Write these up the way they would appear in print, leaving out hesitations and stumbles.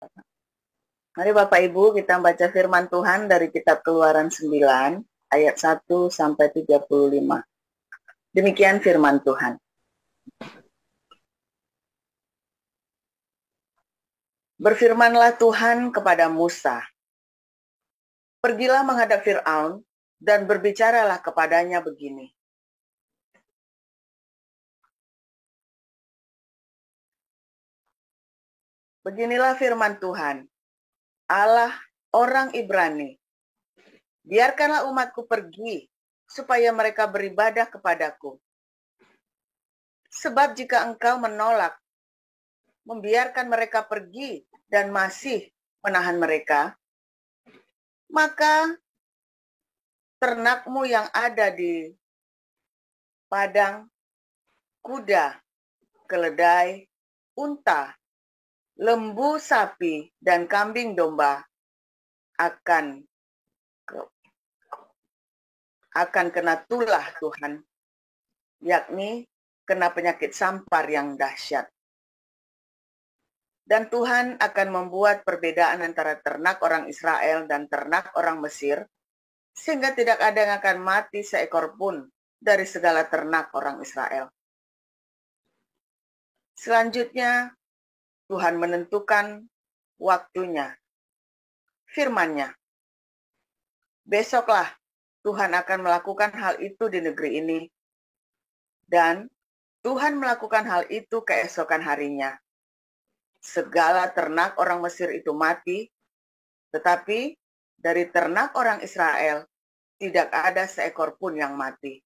Mari Bapak Ibu kita baca firman Tuhan dari kitab Keluaran 9 ayat 1 sampai 35. Demikian firman Tuhan. Berfirmanlah Tuhan kepada Musa, "Pergilah menghadap Fir'aun dan berbicaralah kepadanya begini. Beginilah firman Tuhan, Allah orang Ibrani. Biarkanlah umatku pergi, supaya mereka beribadah kepadaku. Sebab jika engkau menolak, membiarkan mereka pergi dan masih menahan mereka, maka ternakmu yang ada di padang, kuda, keledai, unta, lembu, sapi, dan kambing domba akan kena tulah Tuhan, yakni kena penyakit sampar yang dahsyat. Dan Tuhan akan membuat perbedaan antara ternak orang Israel dan ternak orang Mesir, sehingga tidak ada yang akan mati seekor pun dari segala ternak orang Israel. Selanjutnya, Tuhan menentukan waktunya. Firman-Nya, besoklah Tuhan akan melakukan hal itu di negeri ini. Dan Tuhan melakukan hal itu keesokan harinya. Segala ternak orang Mesir itu mati, tetapi dari ternak orang Israel tidak ada seekor pun yang mati.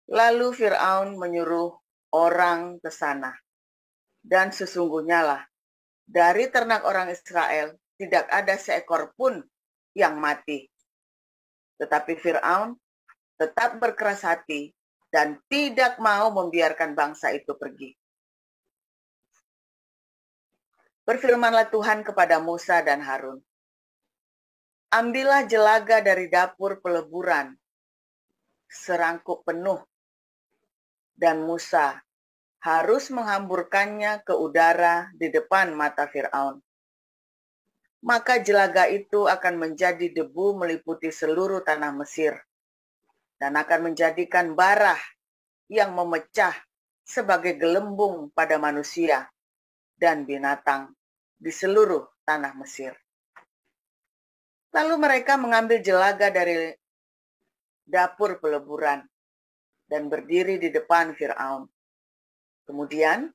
Lalu Fir'aun menyuruh orang ke sana. Dan sesungguhnya lah, dari ternak orang Israel tidak ada seekor pun yang mati. Tetapi Fir'aun tetap berkeras hati dan tidak mau membiarkan bangsa itu pergi. Berfirmanlah Tuhan kepada Musa dan Harun, ambillah jelaga dari dapur peleburan, serangkup penuh, dan Musa harus menghamburkannya ke udara di depan mata Fir'aun. Maka jelaga itu akan menjadi debu meliputi seluruh tanah Mesir, dan akan menjadikan barah yang memecah sebagai gelembung pada manusia dan binatang di seluruh tanah Mesir. Lalu mereka mengambil jelaga dari dapur peleburan dan berdiri di depan Fir'aun. Kemudian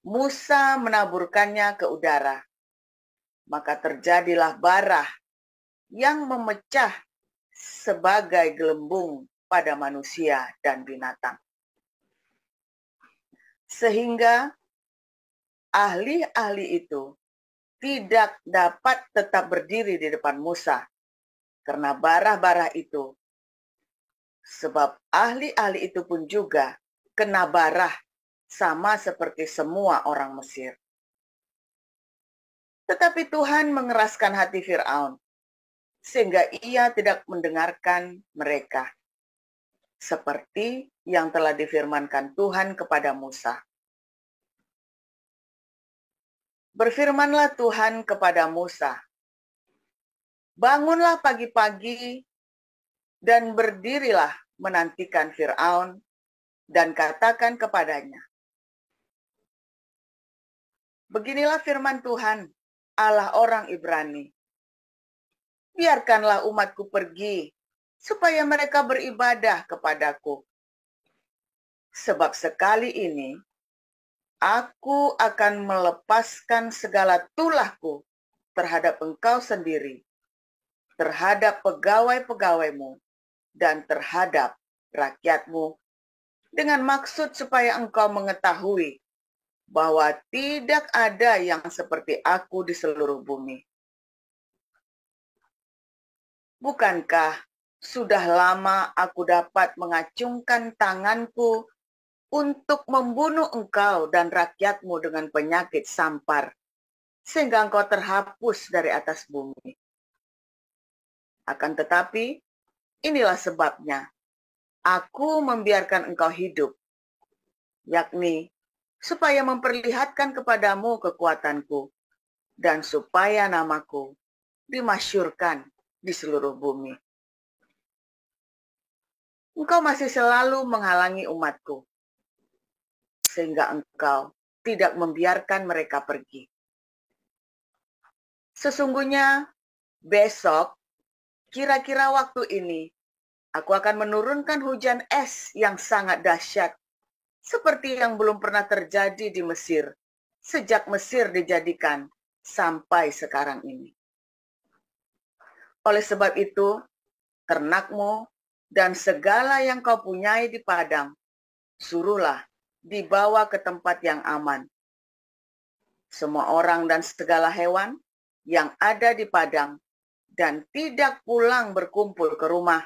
Musa menaburkannya ke udara. Maka terjadilah barah yang memecah sebagai gelembung pada manusia dan binatang. Sehingga ahli-ahli itu tidak dapat tetap berdiri di depan Musa karena barah-barah itu. Sebab ahli-ahli itu pun juga kena barah sama seperti semua orang Mesir. Tetapi Tuhan mengeraskan hati Fir'aun sehingga ia tidak mendengarkan mereka, seperti yang telah difirmankan Tuhan kepada Musa. Berfirmanlah Tuhan kepada Musa, bangunlah pagi-pagi dan berdirilah menantikan Fir'aun dan katakan kepadanya, beginilah firman Tuhan, Allah orang Ibrani. Biarkanlah umatku pergi, supaya mereka beribadah kepadaku. Sebab sekali ini, aku akan melepaskan segala tulahku terhadap engkau sendiri, terhadap pegawai-pegawaimu, dan terhadap rakyatmu, dengan maksud supaya engkau mengetahui bahwa tidak ada yang seperti aku di seluruh bumi. Bukankah sudah lama aku dapat mengacungkan tanganku untuk membunuh engkau dan rakyatmu dengan penyakit sampar, sehingga engkau terhapus dari atas bumi. Akan tetapi, inilah sebabnya aku membiarkan engkau hidup, yakni supaya memperlihatkan kepadamu kekuatanku, dan supaya namaku dimasyurkan di seluruh bumi. Engkau masih selalu menghalangi umatku, sehingga engkau tidak membiarkan mereka pergi. Sesungguhnya besok, kira-kira waktu ini, aku akan menurunkan hujan es yang sangat dahsyat, seperti yang belum pernah terjadi di Mesir, sejak Mesir dijadikan sampai sekarang ini. Oleh sebab itu, ternakmu dan segala yang kau punyai di padang, suruhlah dibawa ke tempat yang aman. Semua orang dan segala hewan yang ada di padang dan tidak pulang berkumpul ke rumah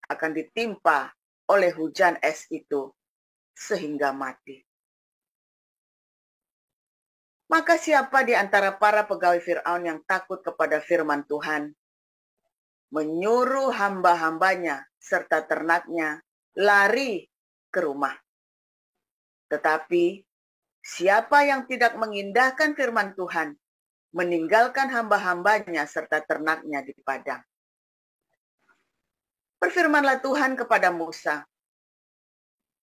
akan ditimpa oleh hujan es itu sehingga mati. Maka siapa di antara para pegawai Fir'aun yang takut kepada firman Tuhan, menyuruh hamba-hambanya serta ternaknya lari ke rumah. Tetapi siapa yang tidak mengindahkan firman Tuhan, meninggalkan hamba-hambanya serta ternaknya di padang. Berfirmanlah Tuhan kepada Musa,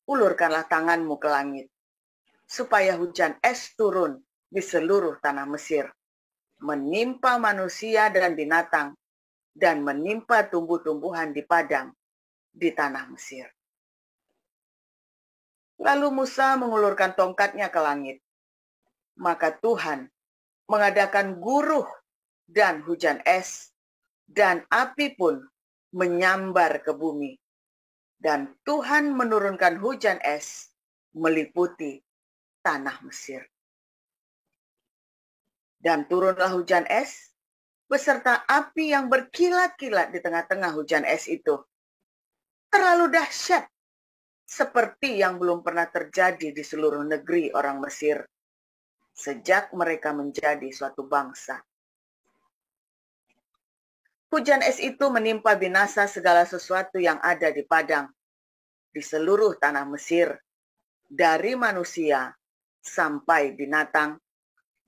ulurkanlah tanganmu ke langit, supaya hujan es turun di seluruh tanah Mesir, menimpa manusia dan binatang, dan menimpa tumbuh-tumbuhan di padang di tanah Mesir. Lalu Musa mengulurkan tongkatnya ke langit. Maka Tuhan mengadakan guruh dan hujan es, dan api pun menyambar ke bumi. Dan Tuhan menurunkan hujan es meliputi tanah Mesir. Dan turunlah hujan es beserta api yang berkilat-kilat di tengah-tengah hujan es itu. Terlalu dahsyat, seperti yang belum pernah terjadi di seluruh negeri orang Mesir, sejak mereka menjadi suatu bangsa. Hujan es itu menimpa binasa segala sesuatu yang ada di padang, di seluruh tanah Mesir, dari manusia sampai binatang,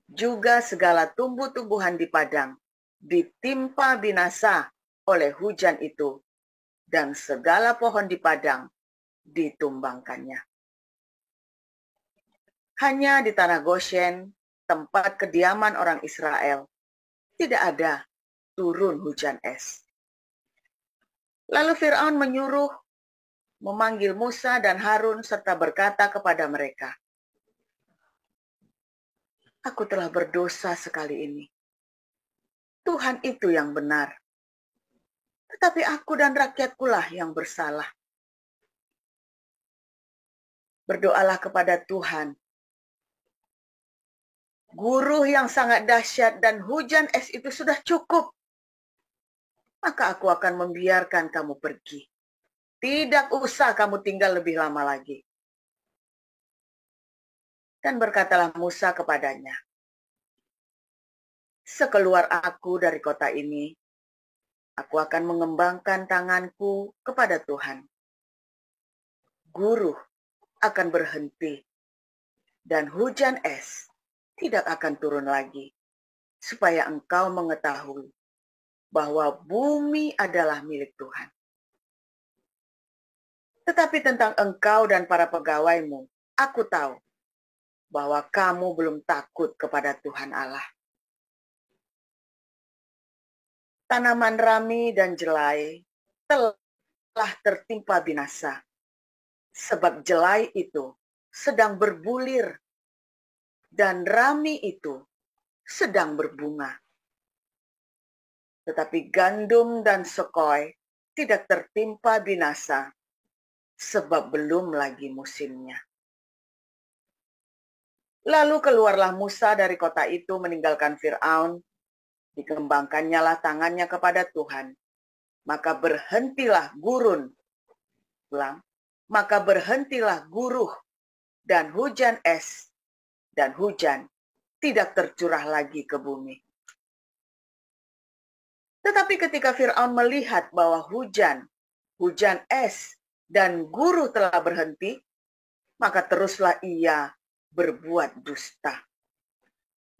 juga segala tumbuh-tumbuhan di padang, ditimpa binasa oleh hujan itu, dan segala pohon di padang ditumbangkannya. Hanya di tanah Goshen, tempat kediaman orang Israel, tidak ada turun hujan es. Lalu Fir'aun menyuruh memanggil Musa dan Harun serta berkata kepada mereka, aku telah berdosa sekali ini. Tuhan itu yang benar, tetapi aku dan rakyatkulah yang bersalah. Berdoalah kepada Tuhan. Guruh yang sangat dahsyat dan hujan es itu sudah cukup. Maka aku akan membiarkan kamu pergi. Tidak usah kamu tinggal lebih lama lagi. Dan berkatalah Musa kepadanya, sekeluar aku dari kota ini, aku akan mengembangkan tanganku kepada Tuhan. Guruh akan berhenti, dan hujan es tidak akan turun lagi, supaya engkau mengetahui bahwa bumi adalah milik Tuhan. Tetapi tentang engkau dan para pegawaimu, aku tahu bahwa kamu belum takut kepada Tuhan Allah. Tanaman rami dan jelai telah tertimpa binasa, sebab jelai itu sedang berbulir dan rami itu sedang berbunga. Tetapi gandum dan sekoi tidak tertimpa binasa, sebab belum lagi musimnya. Lalu keluarlah Musa dari kota itu meninggalkan Fir'aun, dikembangkannya lah tangannya kepada Tuhan. Maka berhentilah guruh dan hujan es, dan hujan tidak tercurah lagi ke bumi. Tetapi ketika Fir'aun melihat bahwa hujan es, dan guruh telah berhenti, maka teruslah ia berbuat dusta.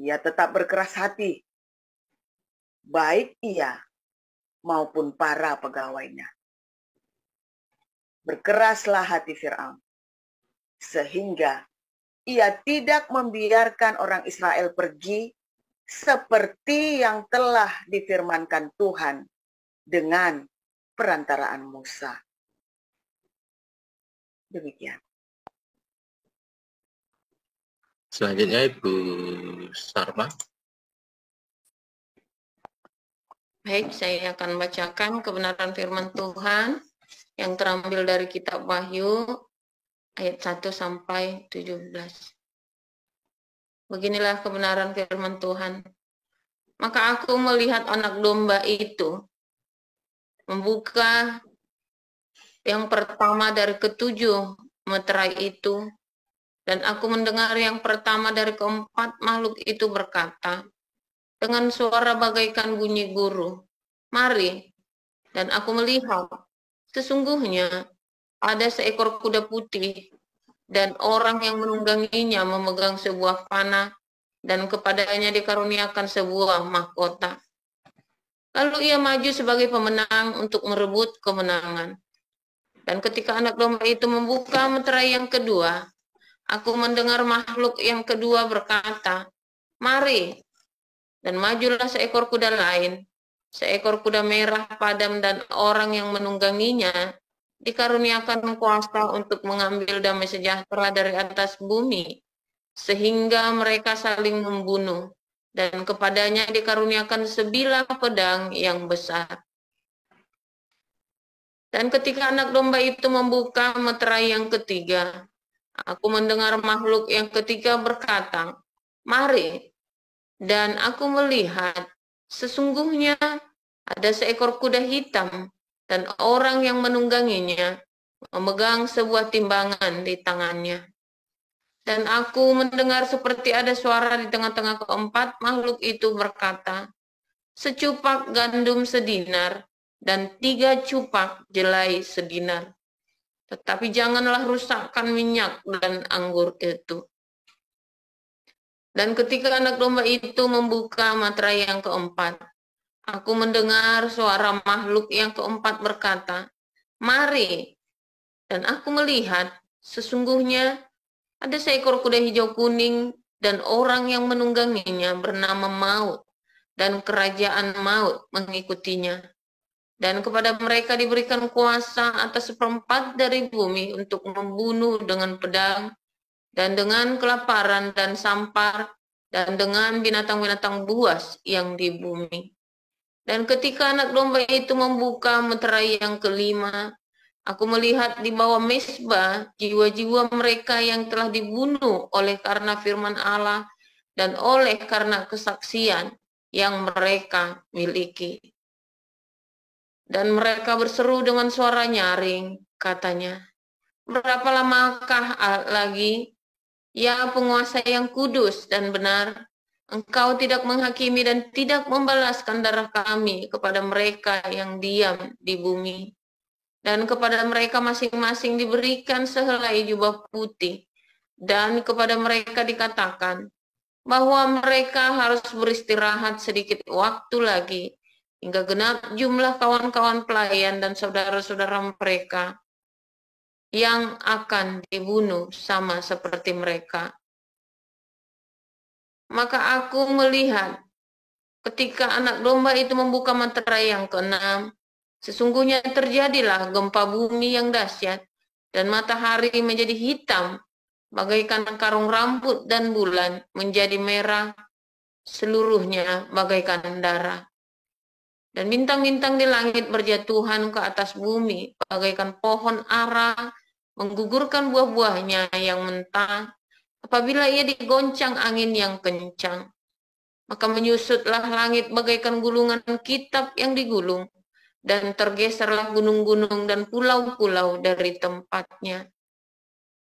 Ia tetap berkeras hati, baik ia maupun para pegawainya. Berkeraslah hati Fir'aun, sehingga ia tidak membiarkan orang Israel pergi seperti yang telah difirmankan Tuhan dengan perantaraan Musa. Demikian. Selanjutnya Ibu Sarma. Baik, saya akan bacakan kebenaran firman Tuhan yang terambil dari kitab Wahyu ayat 1 sampai 17. Beginilah kebenaran firman Tuhan. Maka aku melihat anak domba itu membuka yang pertama dari ketujuh meterai itu, dan aku mendengar yang pertama dari keempat makhluk itu berkata, dengan suara bagaikan bunyi guru, "Mari." Dan aku melihat, sesungguhnya ada seekor kuda putih, dan orang yang menungganginya memegang sebuah panah, dan kepadanya dikaruniakan sebuah mahkota. Lalu ia maju sebagai pemenang untuk merebut kemenangan. Dan ketika anak domba itu membuka meterai yang kedua, aku mendengar makhluk yang kedua berkata, "Mari." Dan majulah seekor kuda lain, seekor kuda merah padam, dan orang yang menungganginya dikaruniakan kuasa untuk mengambil damai sejahtera dari atas bumi, sehingga mereka saling membunuh, dan kepadanya dikaruniakan sebilah pedang yang besar. Dan ketika anak domba itu membuka meterai yang ketiga, aku mendengar makhluk yang ketiga berkata, "Mari." Dan aku melihat, sesungguhnya ada seekor kuda hitam, dan orang yang menungganginya memegang sebuah timbangan di tangannya. Dan aku mendengar seperti ada suara di tengah-tengah keempat makhluk itu berkata, "Secupak gandum sedinar, dan 3 cupak jelai sedinar. Tetapi janganlah rusakkan minyak dan anggur itu." Dan ketika anak domba itu membuka meterai yang keempat, aku mendengar suara makhluk yang keempat berkata, "Mari." Dan aku melihat, sesungguhnya ada seekor kuda hijau kuning, dan orang yang menungganginya bernama Maut, dan kerajaan maut mengikutinya. Dan kepada mereka diberikan kuasa atas seperempat dari bumi untuk membunuh dengan pedang, dan dengan kelaparan dan sampar, dan dengan binatang-binatang buas yang di bumi. Dan ketika anak domba itu membuka meterai yang kelima, aku melihat di bawah mezbah jiwa-jiwa mereka yang telah dibunuh oleh karena firman Allah dan oleh karena kesaksian yang mereka miliki. Dan mereka berseru dengan suara nyaring, katanya, "Berapa lamakah lagi, ya penguasa yang kudus dan benar, Engkau tidak menghakimi dan tidak membalaskan darah kami kepada mereka yang diam di bumi? Dan kepada mereka masing-masing diberikan sehelai jubah putih, dan kepada mereka dikatakan bahwa mereka harus beristirahat sedikit waktu lagi, hingga genap jumlah kawan-kawan pelayan dan saudara-saudara mereka yang akan dibunuh sama seperti mereka. Maka aku melihat ketika anak domba itu membuka meterai yang keenam, sesungguhnya terjadilah gempa bumi yang dahsyat, dan matahari menjadi hitam bagaikan karung rambut, dan bulan menjadi merah seluruhnya bagaikan darah. Dan bintang-bintang di langit berjatuhan ke atas bumi bagaikan pohon ara menggugurkan buah-buahnya yang mentah apabila ia digoncang angin yang kencang. Maka menyusutlah langit bagaikan gulungan kitab yang digulung, dan tergeserlah gunung-gunung dan pulau-pulau dari tempatnya.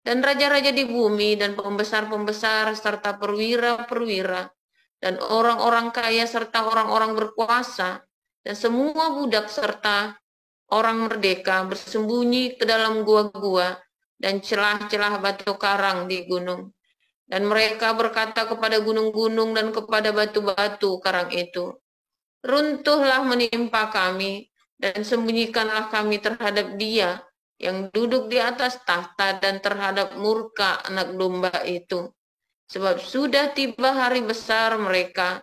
Dan raja-raja di bumi dan pembesar-pembesar serta perwira-perwira dan orang-orang kaya serta orang-orang berkuasa dan semua budak serta orang merdeka bersembunyi ke dalam gua-gua dan celah-celah batu karang di gunung. Dan mereka berkata kepada gunung-gunung dan kepada batu-batu karang itu, runtuhlah menimpa kami, dan sembunyikanlah kami terhadap Dia yang duduk di atas tahta dan terhadap murka anak domba itu. Sebab sudah tiba hari besar murka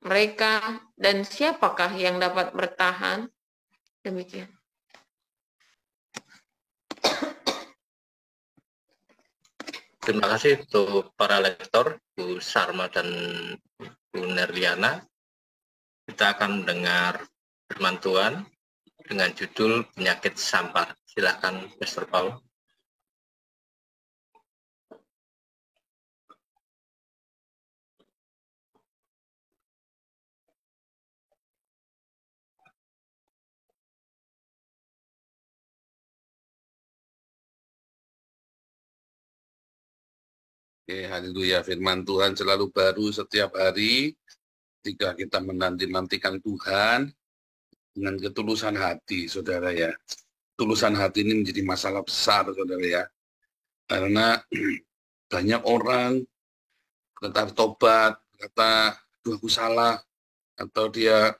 mereka, dan siapakah yang dapat bertahan? Demikian. Terima kasih untuk para lektor, Bu Sarma dan Bu Nerliana. Kita akan mendengar firman Tuhan dengan judul Penyakit Sampar. Silakan, Pastor Paul. Oke, haleluya. Firman Tuhan selalu baru setiap hari ketika kita menanti-nantikan Tuhan dengan ketulusan hati, saudara ya. Ketulusan hati ini menjadi masalah besar, saudara ya. Karena banyak orang kata tobat, kata, "Duh, aku salah," atau dia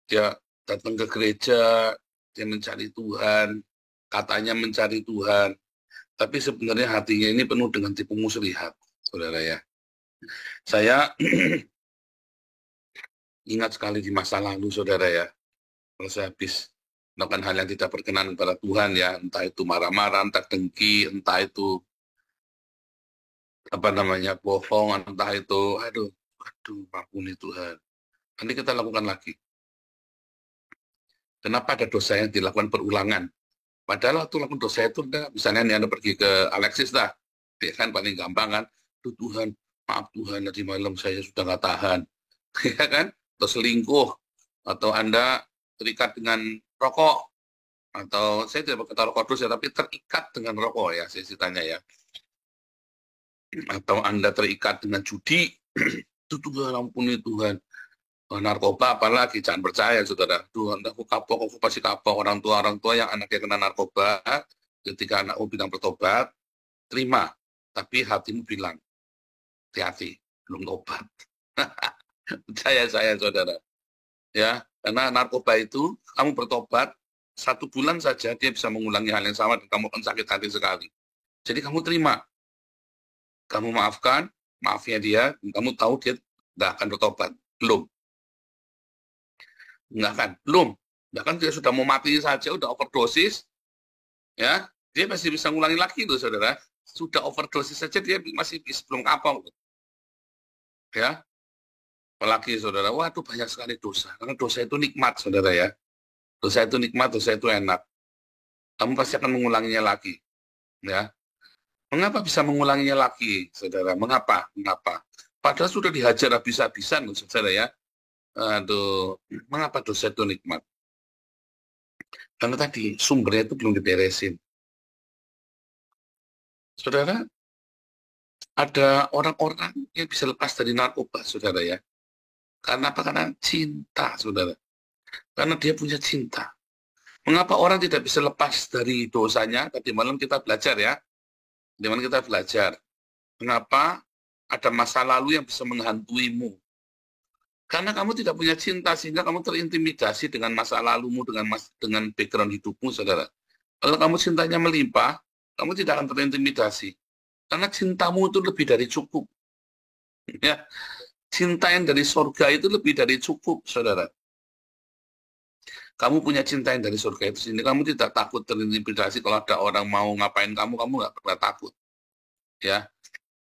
dia datang ke gereja, dia mencari Tuhan, katanya mencari Tuhan, tapi sebenarnya hatinya ini penuh dengan tipu muslihat, saudara ya. Saya ingat sekali di masa lalu, saudara ya, kalau saya habis melakukan hal yang tidak berkenan kepada Tuhan ya, entah itu marah-marah, entah dengki, entah itu bohong, entah itu aduh, ampuni Tuhan. Nanti kita lakukan lagi. Kenapa ada dosa yang dilakukan berulangan? Padahal waktu lakukan dosa itu, misalnya Anda pergi ke Alexis dah, dia kan paling gampang kan, Tuhan, maaf Tuhan, tadi malam saya sudah nggak tahan, ya kan? Atau selingkuh, atau Anda terikat dengan rokok, atau saya tidak berkata rokok dosa, tapi terikat dengan rokok ya, saya ceritanya ya. Atau Anda terikat dengan judi, itu Tuhan, ampuni Tuhan. Narkoba apalagi, jangan percaya saudara. Tuhan, aku pasti kapok. Orang tua yang anaknya kena narkoba, ketika anakmu bilang bertobat, terima. Tapi hatimu bilang, hati-hati, belum tobat. Percaya saya saudara. Ya, karena narkoba itu, kamu bertobat, 1 bulan saja dia bisa mengulangi hal yang sama dan kamu akan sakit hati sekali. Jadi kamu terima. Kamu maafkan, maafnya dia, dan kamu tahu dia tidak akan bertobat. Belum. Enggak kan? Belum. Bahkan dia sudah mau mati saja, udah overdosis, ya, dia masih bisa ngulangi lagi loh, saudara. Sudah overdosis saja dia masih belum kapok. Ya. Apalagi, saudara, waduh banyak sekali dosa. Karena dosa itu nikmat, saudara ya. Dosa itu nikmat, dosa itu enak. Kamu pasti akan mengulanginya lagi. Ya. Mengapa bisa mengulanginya lagi, saudara? Mengapa? Padahal sudah dihajar habis-habisan, saudara ya. Aduh, mengapa dosa itu nikmat? Karena tadi sumbernya itu belum diberesin. Saudara, ada orang-orang yang bisa lepas dari narkoba, saudara ya. Karena apa? Karena cinta, saudara. Karena dia punya cinta. Mengapa orang tidak bisa lepas dari dosanya? Tadi malam kita belajar ya. Di mana kita belajar. Kenapa ada masa lalu yang bisa menghantuimu? Karena kamu tidak punya cinta, sehingga kamu terintimidasi dengan masa lalumu, dengan background hidupmu, saudara. Kalau kamu cintanya melimpah, kamu tidak akan terintimidasi. Karena cintamu itu lebih dari cukup. Ya, cinta yang dari surga itu lebih dari cukup, saudara. Kamu punya cinta yang dari surga itu, sehingga kamu tidak takut terintimidasi. Kalau ada orang mau ngapain kamu nggak pernah takut. Ya.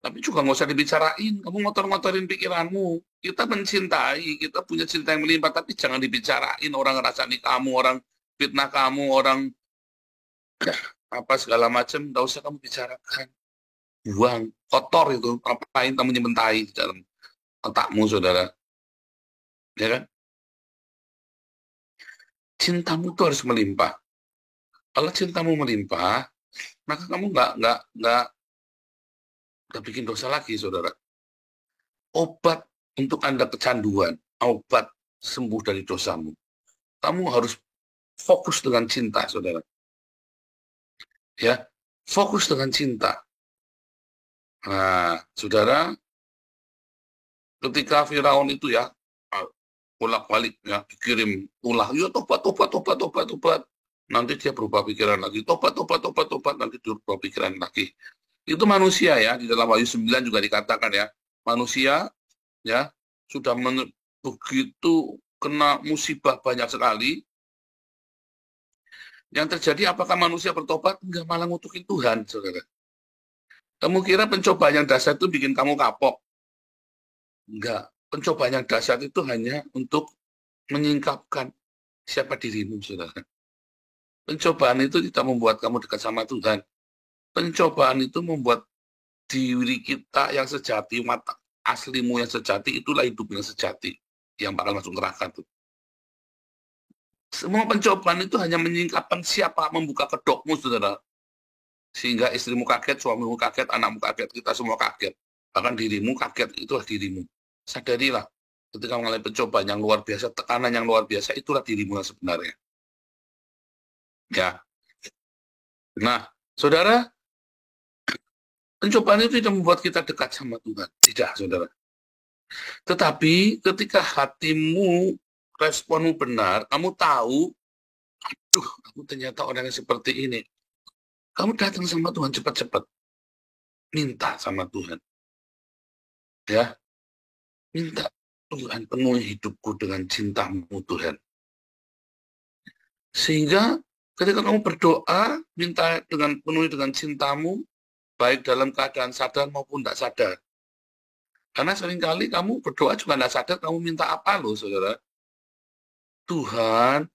Tapi juga nggak usah dibicarain, kamu ngotor-ngotorin pikiranmu. Kita mencintai, kita punya cinta yang melimpah, tapi jangan dibicarain. Orang ngerasani kamu, orang fitnah kamu, orang apa segala macam, nggak usah kamu bicarakan. Buang, kotor itu, ngapain kamu nyimpen tai di dalam otakmu, saudara. Ya kan? Cintamu itu harus melimpah. Kalau cintamu melimpah, maka kamu nggak bikin dosa lagi, saudara. Obat untuk Anda kecanduan, obat sembuh dari dosamu. Kamu harus fokus dengan cinta, saudara. Ya, fokus dengan cinta. Nah, saudara, ketika Firaun itu ya, bolak-balik ya, dikirim ulah, ya tobat, tobat, tobat, tobat, tobat. Nanti dia berubah pikiran lagi, tobat, tobat, tobat, tobat, nanti dia berubah pikiran lagi. Itu manusia ya, di dalam Wahyu 9 juga dikatakan ya, manusia ya sudah begitu kena musibah banyak sekali. Yang terjadi apakah manusia bertobat? Enggak, malah ngutukin Tuhan, saudara. Kamu kira pencobaan yang dahsyat itu bikin kamu kapok? Enggak. Pencobaan yang dahsyat itu hanya untuk menyingkapkan siapa dirimu, saudara. Pencobaan itu tidak membuat kamu dekat sama Tuhan. Pencobaan itu membuat diri kita yang sejati, mata aslimu yang sejati, itulah hidup yang sejati, yang bakal masuk neraka tuh. Semua pencobaan itu hanya menyingkapkan siapa, membuka kedokmu, saudara. Sehingga istrimu kaget, suamimu kaget, anakmu kaget, kita semua kaget. Bahkan dirimu kaget, itulah dirimu. Sadarilah, ketika mengalami pencobaan yang luar biasa, tekanan yang luar biasa, itulah dirimu yang sebenarnya. Ya. Nah, saudara, pencobaan itu tidak membuat kita dekat sama Tuhan. Tidak, saudara. Tetapi ketika hatimu, responmu benar, kamu tahu, aduh, aku ternyata orang yang seperti ini. Kamu datang sama Tuhan cepat-cepat. Minta sama Tuhan. Ya. Minta Tuhan penuhi hidupku dengan cintamu, Tuhan. Sehingga ketika kamu berdoa, minta dengan penuhi dengan cintamu, baik dalam keadaan sadar maupun tidak sadar. Karena seringkali kamu berdoa juga tidak sadar kamu minta apa loh, saudara. Tuhan,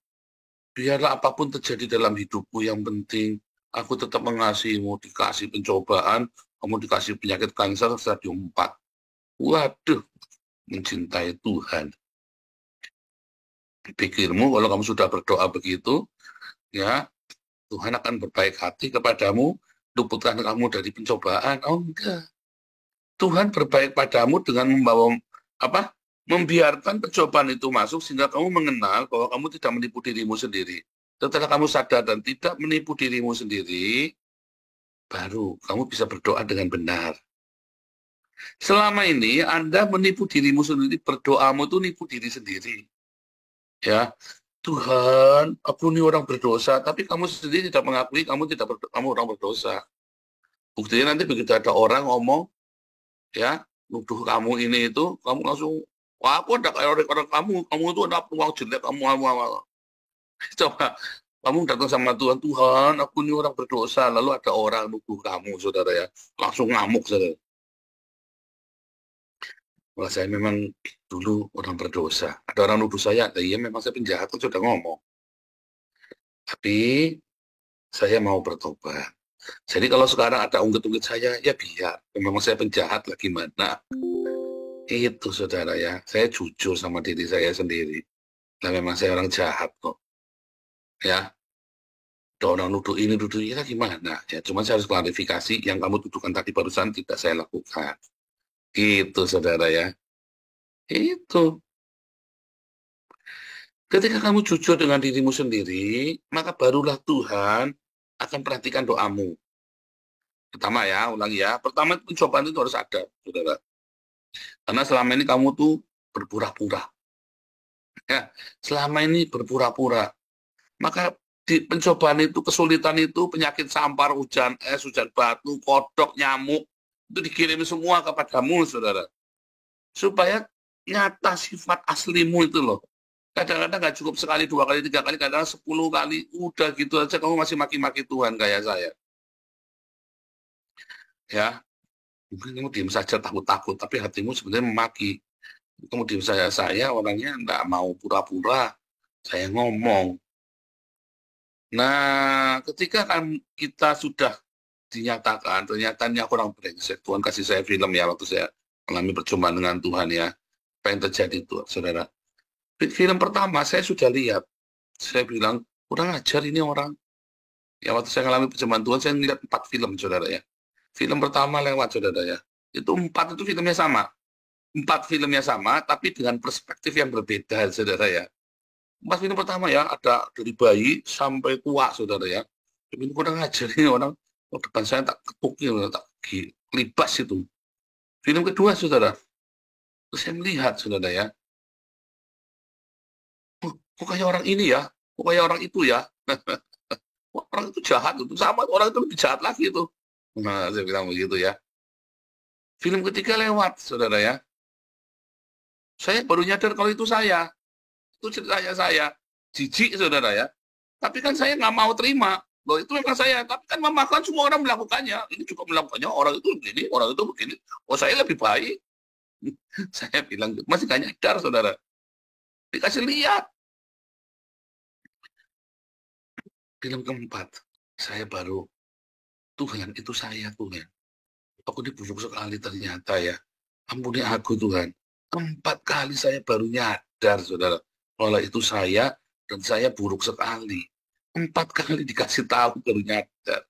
biarlah apapun terjadi dalam hidupku, yang penting aku tetap mengasihimu, dikasih pencobaan, kamu dikasih penyakit kanker stadium 4. Waduh, mencintai Tuhan. Pikirmu kalau kamu sudah berdoa begitu, ya Tuhan akan berbaik hati kepadamu, luputkan kamu dari pencobaan. Oh enggak. Tuhan berbaik padamu dengan membiarkan pencobaan itu masuk sehingga kamu mengenal bahwa kamu tidak menipu dirimu sendiri. Setelah kamu sadar dan tidak menipu dirimu sendiri, baru kamu bisa berdoa dengan benar. Selama ini Anda menipu dirimu sendiri, berdoamu itu nipu diri sendiri. Ya, Tuhan, aku ini orang berdosa, tapi kamu sendiri tidak mengakui kamu orang berdosa. Buktinya nanti begitu ada orang ngomong, ya, nuduh kamu ini itu, kamu langsung, wah, aku ada kayak orang kamu itu ada peluang jelek, kamu. Coba, kamu datang sama Tuhan, Tuhan, aku ini orang berdosa, lalu ada orang nuduh kamu, saudara ya, langsung ngamuk, saudara. Wah, saya memang dulu orang berdosa. Ada orang nuduh saya, iya memang saya penjahat, kan sudah ngomong. Tapi saya mau bertobat. Jadi kalau sekarang ada ungkit-ungkit saya, ya biar. Memang saya penjahat lah, gimana. Itu saudara ya, saya jujur sama diri saya sendiri. Nah memang saya orang jahat kok. Ya, ada orang nuduh ini, gimana. Ya, cuma saya harus klarifikasi, yang kamu tuduhkan tadi barusan tidak saya lakukan. Gitu saudara ya. Itu. Ketika kamu jujur dengan dirimu sendiri, maka barulah Tuhan akan perhatikan doamu. Pertama ya, ulangi ya. Pertama pencobaan itu harus ada, saudara. Karena selama ini kamu tuh berpura-pura. Ya, selama ini berpura-pura. Maka di pencobaan itu, kesulitan itu, penyakit sampar, hujan es, hujan batu, kodok, nyamuk, itu dikirim semua kepadamu, saudara. Supaya nyata sifat aslimu itu loh. Kadang-kadang nggak cukup sekali, 2 kali, 3 kali, kadang 10 kali, udah gitu aja kamu masih maki-maki Tuhan kayak saya. Ya, mungkin kamu diam saja takut-takut, tapi hatimu sebenarnya memaki. Kamu diam saja, saya orangnya nggak mau pura-pura, saya ngomong. Nah, ketika kan kita sudah dinyatakan, ternyata ini aku orang brengsek, Tuhan kasih saya film ya, waktu saya mengalami perjumpaan dengan Tuhan ya, apa yang terjadi itu, saudara. Film pertama saya sudah lihat, saya bilang, kurang ajar ini orang. Ya waktu saya mengalami perjumpaan Tuhan, saya melihat 4 film, saudara ya. Film pertama lewat, saudara ya. Itu 4 itu filmnya sama. 4 filmnya sama, tapi dengan perspektif yang berbeda, saudara ya. 4 film pertama ya, ada dari bayi sampai tua, saudara ya. Ini kurang ajar ini orang, depan saya tak ketukin, tak libas itu. Film kedua, saudara, terus saya melihat, saudara ya, kok kayak orang ini ya, kok kayak orang itu ya. Wah, orang itu jahat, itu sama orang itu lebih jahat lagi itu. Nah, saya bilang begitu ya. Film ketiga lewat, saudara ya. Saya baru nyadar kalau itu saya. Itu ceritanya saya. Jijik, saudara ya. Tapi kan saya nggak mau terima. Loh, itu memang saya. Tapi kan memakan semua orang melakukannya. Ini juga melakukannya. Orang itu begini, orang itu begini. Oh, saya lebih baik. Saya bilang, masih nggak nyadar, saudara. Dikasih lihat. Film keempat, saya baru, Tuhan, itu saya, Tuhan. Aku diburuk sekali ternyata ya. Ampuni aku, Tuhan. 4 kali saya baru nyadar, saudara. Kalau itu saya, dan saya buruk sekali. 4 kali dikasih tahu baru nyadar.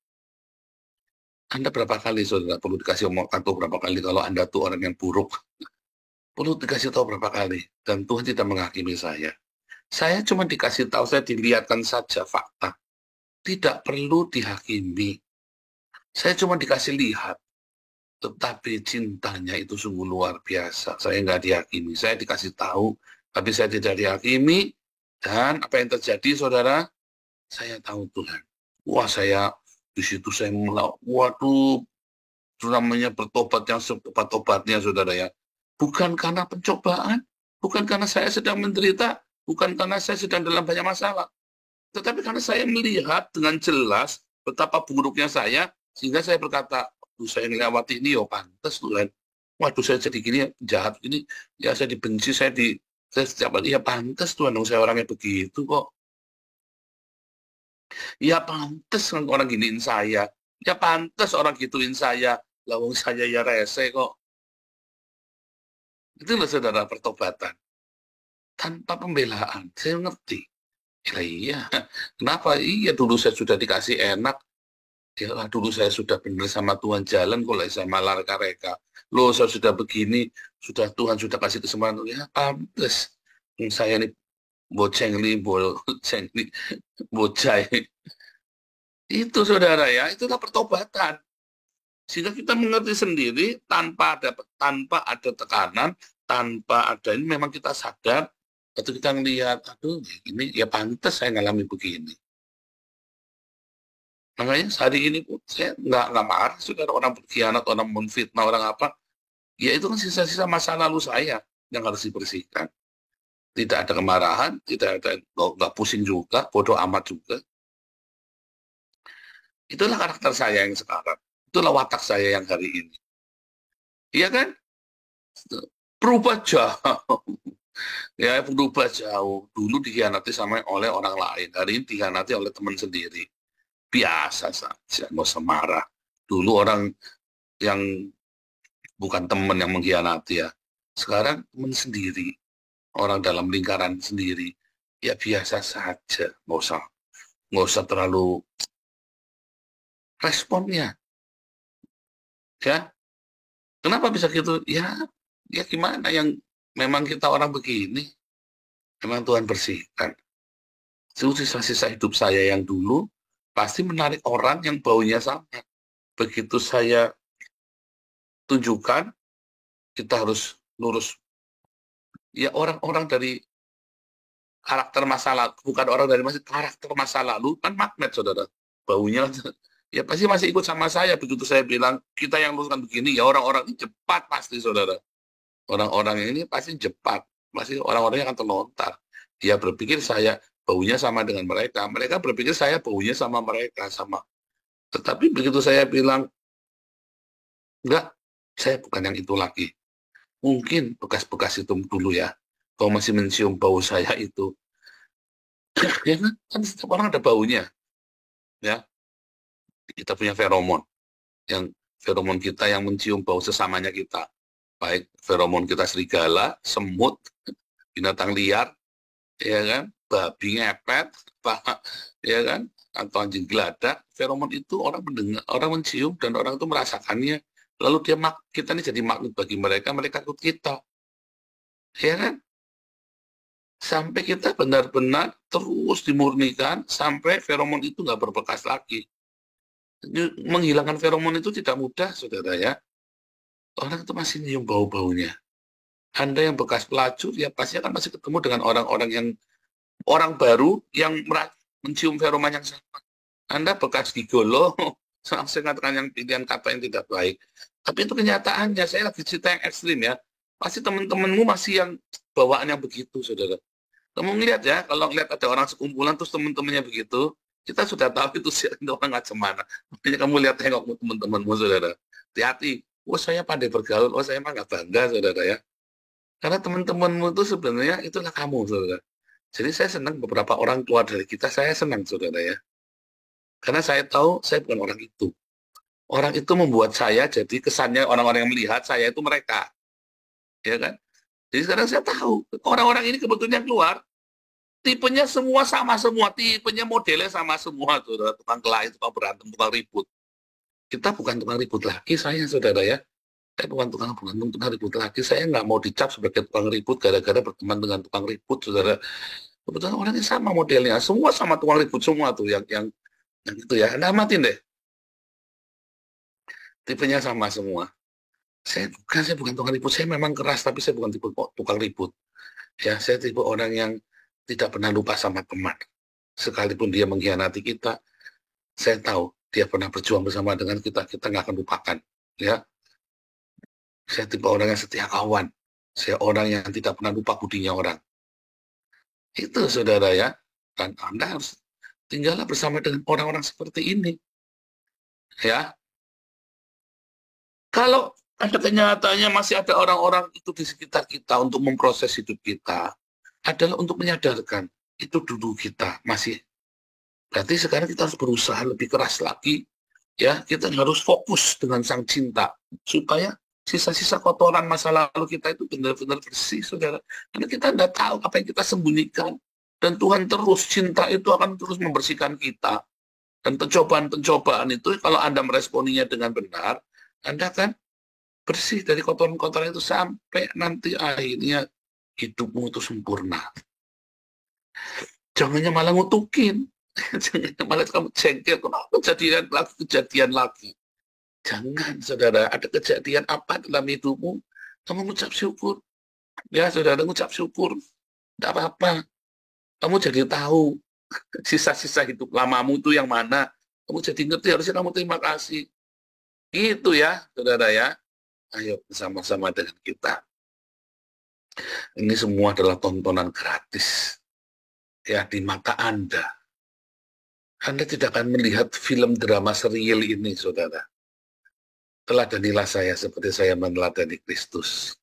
Anda berapa kali, saudara, perlu dikasih tahu berapa kali kalau Anda tuh orang yang buruk? Perlu dikasih tahu berapa kali. Dan Tuhan tidak menghakimi saya. Saya cuma dikasih tahu, saya dilihatkan saja fakta. Tidak perlu dihakimi. Saya cuma dikasih lihat. Tetapi cintanya itu sungguh luar biasa. Saya nggak dihakimi. Saya dikasih tahu, tapi saya tidak dihakimi. Dan apa yang terjadi, saudara? Saya tahu Tuhan. Wah, saya di situ saya waduh, itu namanya bertobat yang setobat-tobatnya, saudara ya. Bukan karena pencobaan, bukan karena saya sedang menderita, bukan karena saya sedang dalam banyak masalah. Tetapi karena saya melihat dengan jelas betapa buruknya saya, sehingga saya berkata, saya melewati ini, ya pantas Tuhan. Waduh, saya jadi gini, jahat ini, ya saya dibenci, saya setiap kali, ya pantas Tuhan, saya orangnya begitu kok. Ya pantas orang giniin saya, ya pantas orang gituin saya, lawang saya ya rese kok. Itulah, saudara, pertobatan. Tanpa pembelaan, saya ngerti. Iya, kenapa? Iya, dulu saya sudah dikasih enak. Ya lah, dulu saya sudah benar sama Tuhan jalan, kok saya malah reka-reka. Loh, saya sudah begini, sudah Tuhan sudah kasih kesempatan. Ya, pantes. Saya ini boceng bocai. Itu, saudara ya, itulah pertobatan. Sehingga kita mengerti sendiri tanpa ada tekanan, tanpa ada ini, memang kita sadar. Atau kita ngelihat, aduh, ini ya pantas saya ngalami begini. Makanya hari ini pun saya nggak marah, saudara, orang berkhianat, orang memfitnah, orang apa. Ya itu kan sisa-sisa masa lalu saya yang harus dibersihkan. Tidak ada kemarahan, tidak ada, nggak pusing juga, bodoh amat juga. Itulah karakter saya yang sekarang. Itulah watak saya yang hari ini. Iya kan? Berubah jauh. Ya, berubah jauh. Dulu dikhianati oleh orang lain. Hari ini dikhianati oleh teman sendiri. Biasa saja, nggak usah marah. Dulu orang yang bukan teman yang mengkhianati ya. Sekarang teman sendiri. Orang dalam lingkaran sendiri. Ya biasa saja. Nggak usah terlalu responnya. Ya. Kenapa bisa gitu? Ya gimana, yang memang kita orang begini. Memang Tuhan bersihkan. Itu sisa-sisa hidup saya yang dulu pasti menarik orang yang baunya sama. Begitu saya tunjukkan, kita harus lurus. Ya, orang-orang dari karakter masa lalu, bukan orang dari karakter masa lalu, kan magnet, saudara. Baunya, ya pasti masih ikut sama saya. Begitu saya bilang, kita yang luruskan begini, ya orang-orang ini cepat pasti, saudara. Orang-orang ini pasti cepat. Pasti orang-orangnya akan terlontar. Dia berpikir saya baunya sama dengan mereka. Mereka berpikir saya baunya sama mereka, sama. Tetapi begitu saya bilang, enggak, saya bukan yang itu lagi. Mungkin bekas-bekas itu dulu ya. Kau masih mencium bau saya itu. Ya kan setiap orang ada baunya. Ya, kita punya feromon. Yang feromon kita yang mencium bau sesamanya kita. Baik feromon kita serigala, semut, binatang liar, ya kan, babi ngepet, ya kan, atau anjing geladak. Feromon itu orang mendengar, orang mencium, dan orang itu merasakannya. Lalu kita ini jadi magnet bagi mereka ikut kita. Ya kan? Sampai kita benar-benar terus dimurnikan, sampai feromon itu nggak berbekas lagi. Menghilangkan feromon itu tidak mudah, saudara ya. Orang itu masih nyium bau-baunya. Anda yang bekas pelacur, ya pasti akan masih ketemu dengan orang baru yang mencium feromon yang sama. Anda bekas gigolo, saya katakan yang pilihan kata yang tidak baik. Tapi itu kenyataannya, saya lagi cerita yang ekstrim ya. Pasti teman-temanmu masih yang bawaan yang begitu, saudara. Kamu ngeliat ya, kalau ngeliat ada orang sekumpulan terus teman-temannya begitu, kita sudah tahu itu orang macam mana. Makanya kamu lihat tengok teman-temanmu, saudara. Hati-hati. Oh, saya pandai bergaul. Oh, saya emang nggak bangga, saudara ya. Karena teman-temanmu itu sebenarnya itulah kamu, saudara. Jadi saya senang beberapa orang keluar dari kita, saya senang, saudara ya. Karena saya tahu saya bukan orang itu. Orang itu membuat saya jadi kesannya orang-orang yang melihat saya itu mereka. Ya kan? Jadi sekarang saya tahu orang-orang ini kebetulan yang keluar tipenya semua sama semua, tipenya modelnya sama semua, saudara. Tukang kelahi, tukang berantem, tukang ribut. Kita bukan tukang ribut lagi, saya, saudara ya. Saya bukan tukang berantem, tukang ribut lagi. Saya nggak mau dicap sebagai tukang ribut gara-gara berteman dengan tukang ribut, saudara. Kebetulan orangnya sama modelnya, semua sama tukang ribut semua tuh yang itu ya. Anda amatin deh. Tipenya sama semua. Saya bukan tukang ribut, saya memang keras, tapi saya bukan tipe tukang ribut. Ya, saya tipe orang yang tidak pernah lupa sama teman. Sekalipun dia mengkhianati kita, saya tahu dia pernah berjuang bersama dengan kita nggak akan lupakan. Ya, saya tipe orang yang setia kawan. Saya orang yang tidak pernah lupa budinya orang. Itu, saudara ya. Dan Anda harus tinggallah bersama dengan orang-orang seperti ini. Ya, kalau ada kenyataannya masih ada orang-orang itu di sekitar kita untuk memproses hidup kita, adalah untuk menyadarkan itu dulu kita masih. Berarti sekarang kita harus berusaha lebih keras lagi, ya. Kita harus fokus dengan sang cinta supaya sisa-sisa kotoran masa lalu kita itu benar-benar bersih, saudara. Karena kita tidak tahu apa yang kita sembunyikan, dan Tuhan terus cinta itu akan terus membersihkan kita. Dan pencobaan-pencobaan itu kalau Anda meresponinya dengan benar, Anda kan bersih dari kotoran-kotoran itu sampai nanti akhirnya hidupmu itu sempurna. Jangannya malah ngutukin. Jangannya malah kamu jengkel. Kenapa kejadian lagi? Jangan, saudara. Ada kejadian apa dalam hidupmu, kamu mengucap syukur. Ya, saudara, mengucap syukur. Tidak apa-apa. Kamu jadi tahu sisa-sisa hidup lamamu itu yang mana. Kamu jadi ngerti, harusnya kamu terima kasih. Gitu ya, saudara ya. Ayo bersama-sama dengan kita. Ini semua adalah tontonan gratis. Ya, di mata Anda. Anda tidak akan melihat film drama serial ini, saudara. Teladanilah saya seperti saya meneladani Kristus.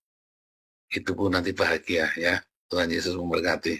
Itu pun nanti bahagia ya. Tuhan Yesus memberkati.